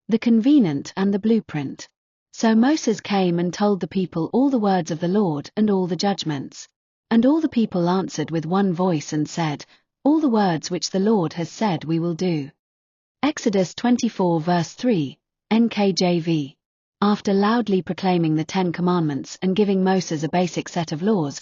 the convenant and the blueprint. So Moses came and told the people all the words of the Lord and all the judgments. And all the people answered with one voice and said, "All the words which the Lord has said we will do." Exodus 24 verse 3, NKJV. After loudly proclaiming the 10 Commandments and giving Moses a basic set of laws,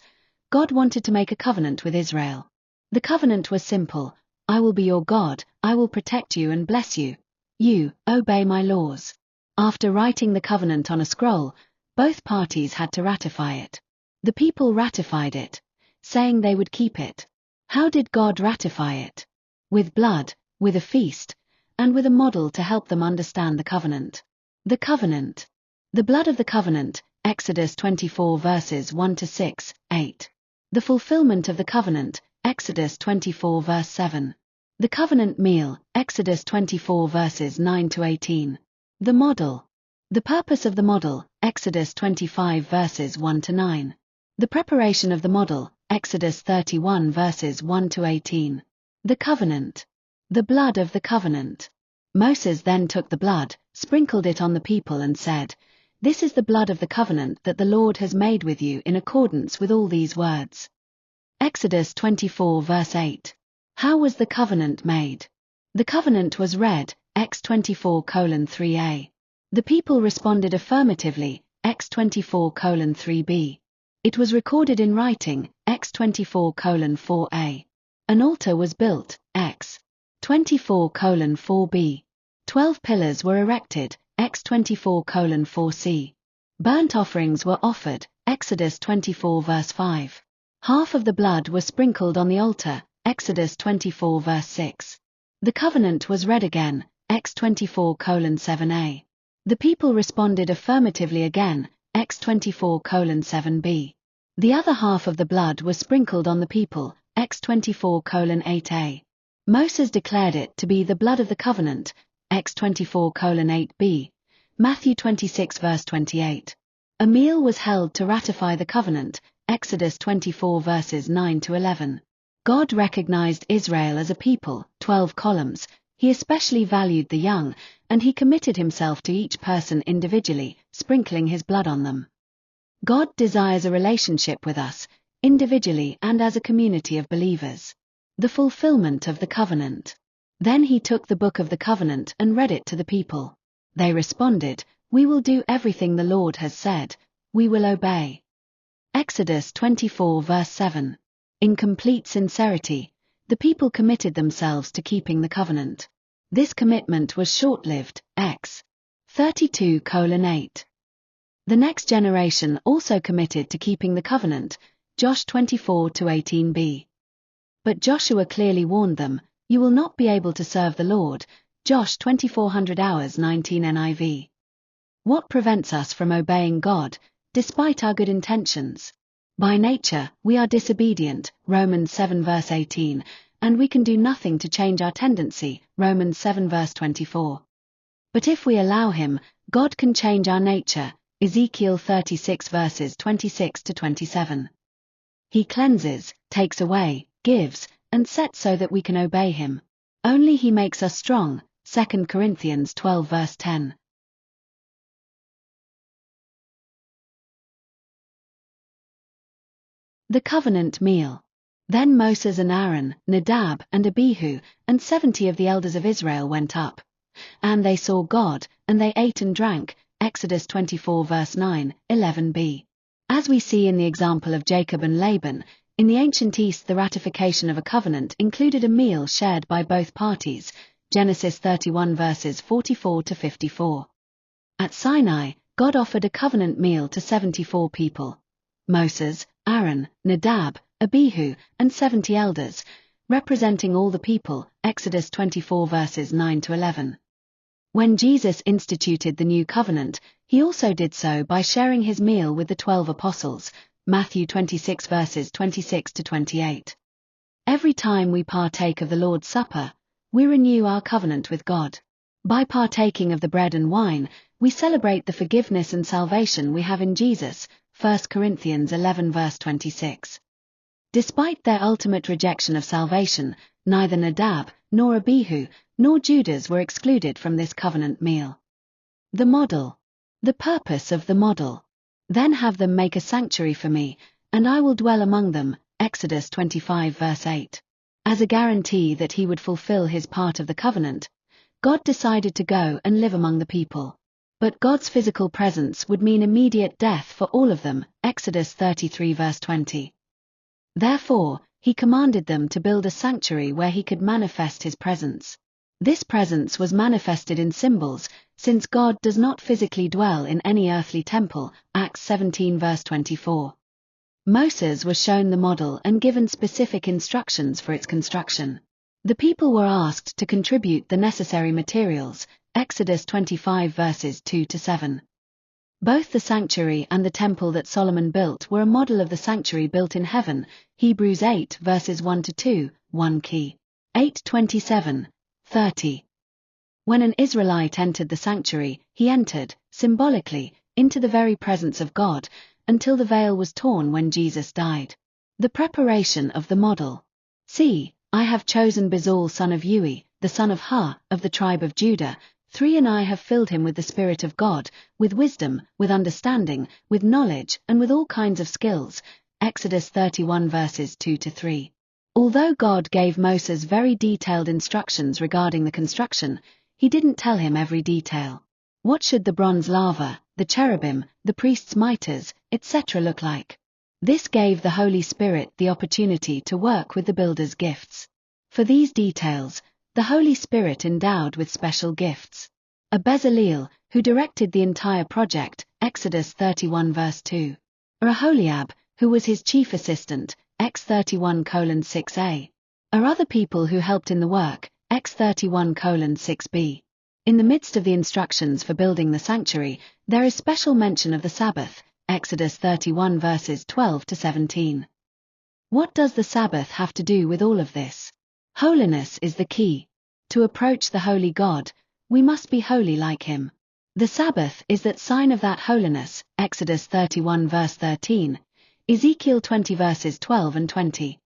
God wanted to make a covenant with Israel. The covenant was simple: I will be your God, I will protect you and bless you. You obey my laws. After writing the covenant on a scroll, both parties had to ratify it. The people ratified it, saying they would keep it. How did God ratify it? With blood, with a feast, and with a model to help them understand the covenant. The covenant. The blood of the covenant, Exodus 24 verses 1 to 6, 8. The fulfillment of the covenant, Exodus 24 verse 7. The covenant meal, Exodus 24 verses 9 to 18. The model. The purpose of the model, Exodus 25 verses 1 to 9. The preparation of the model, Exodus 31 verses 1 to 18. The covenant. The blood of the covenant. Moses then took the blood, sprinkled it on the people and said, "This is the blood of the covenant that the Lord has made with you in accordance with all these words." Exodus 24 verse 8. How was the covenant made? The covenant was read, Ex 24:3a. The people responded affirmatively, Ex 24:3b. It was recorded in writing, Ex 24:4a. An altar was built, Ex 24:4b. 12 pillars were erected, Ex 24:4c. Burnt offerings were offered, Exodus 24 verse 5. Half of the blood was sprinkled on the altar, Exodus 24 verse 6. The covenant was read again, Ex 24:7a. The people responded affirmatively again, Ex 24:7b. The other half of the blood was sprinkled on the people, Ex 24:8a. Moses declared it to be the blood of the covenant, Ex 24:8b. Matthew 26 verse 28. A meal was held to ratify the covenant, Exodus 24 verses 9 to 11. God recognized Israel as a people, 12 columns. He especially valued the young, and he committed himself to each person individually, sprinkling his blood on them. God desires a relationship with us, individually and as a community of believers. The fulfillment of the covenant. Then he took the book of the covenant and read it to the people. They responded, "We will do everything the Lord has said, we will obey." Exodus 24 verse 7. In complete sincerity, the people committed themselves to keeping the covenant. This commitment was short-lived, Ex 32:8. The next generation also committed to keeping the covenant, Josh 24:18b. But Joshua clearly warned them, "You will not be able to serve the Lord," Josh 2400 hours 19 NIV. What prevents us from obeying God, despite our good intentions? By nature, we are disobedient, Romans 7 verse 18, and we can do nothing to change our tendency, Romans 7 verse 24. But if we allow Him, God can change our nature, Ezekiel 36 verses 26 to 27. He cleanses, takes away, gives, and sets so that we can obey Him. Only He makes us strong, 2 Corinthians 12 verse 10. The covenant meal. Then Moses and Aaron, Nadab and Abihu, and 70 of the elders of Israel went up. And they saw God, and they ate and drank, Exodus 24 verse 9, 11b. As we see in the example of Jacob and Laban, in the ancient East the ratification of a covenant included a meal shared by both parties, Genesis 31 verses 44 to 54. At Sinai, God offered a covenant meal to 74 people. Moses, Aaron, Nadab, Abihu, and 70 elders, representing all the people, Exodus 24 verses 9 to 11. When Jesus instituted the new covenant, he also did so by sharing his meal with the 12 apostles, Matthew 26 verses 26 to 28. Every time we partake of the Lord's Supper, we renew our covenant with God. By partaking of the bread and wine, we celebrate the forgiveness and salvation we have in Jesus, 1 Corinthians 11 verse 26. Despite their ultimate rejection of salvation, neither Nadab, nor Abihu, nor Judas were excluded from this covenant meal. The model. The purpose of the model. Then have them make a sanctuary for me, and I will dwell among them. Exodus 25 verse 8. As a guarantee that he would fulfill his part of the covenant, God decided to go and live among the people. But God's physical presence would mean immediate death for all of them. Exodus 33 verse 20. Therefore, he commanded them to build a sanctuary where he could manifest his presence. This presence was manifested in symbols, since God does not physically dwell in any earthly temple. Acts 17 verse 24. Moses was shown the model and given specific instructions for its construction. The people were asked to contribute the necessary materials. Exodus 25 verses 2 to 7. Both the sanctuary and the temple that Solomon built were a model of the sanctuary built in heaven. Hebrews 8 verses 1 to 2, 1 key. 8:27, 30. When an Israelite entered the sanctuary, he entered, symbolically, into the very presence of God, until the veil was torn when Jesus died. The preparation of the model. See, I have chosen Bezalel son of Uri, the son of Hur, of the tribe of Judah, 3 and I have filled him with the Spirit of God, with wisdom, with understanding, with knowledge, and with all kinds of skills. Exodus 31 verses 2 to 3. Although God gave Moses very detailed instructions regarding the construction, he didn't tell him every detail. What should the bronze lava, the cherubim, the priest's mitres, etc. look like? This gave the Holy Spirit the opportunity to work with the builder's gifts. For these details, the Holy Spirit endowed with special gifts. A Bezalel, who directed the entire project, Exodus 31 verse 2. Or Aholiab, who was his chief assistant, X 31:6a. Or other people who helped in the work, X 31:6b. In the midst of the instructions for building the sanctuary, there is special mention of the Sabbath, Exodus 31 verses 12 to 17. What does the Sabbath have to do with all of this? Holiness is the key. To approach the holy God, we must be holy like him. The Sabbath is that sign of that holiness, Exodus 31 verse 13, Ezekiel 20 verses 12 and 20.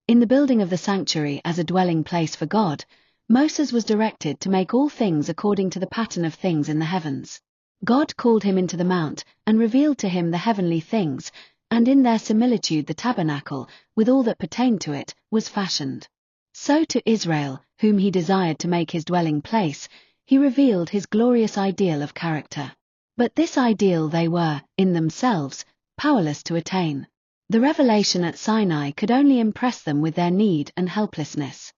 In the building of the sanctuary as a dwelling place for God, Moses was directed to make all things according to the pattern of things in the heavens. God called him into the mount, and revealed to him the heavenly things, and in their similitude the tabernacle, with all that pertained to it, was fashioned. So to Israel, whom he desired to make his dwelling place, he revealed his glorious ideal of character. But this ideal they were, in themselves, powerless to attain. The revelation at Sinai could only impress them with their need and helplessness.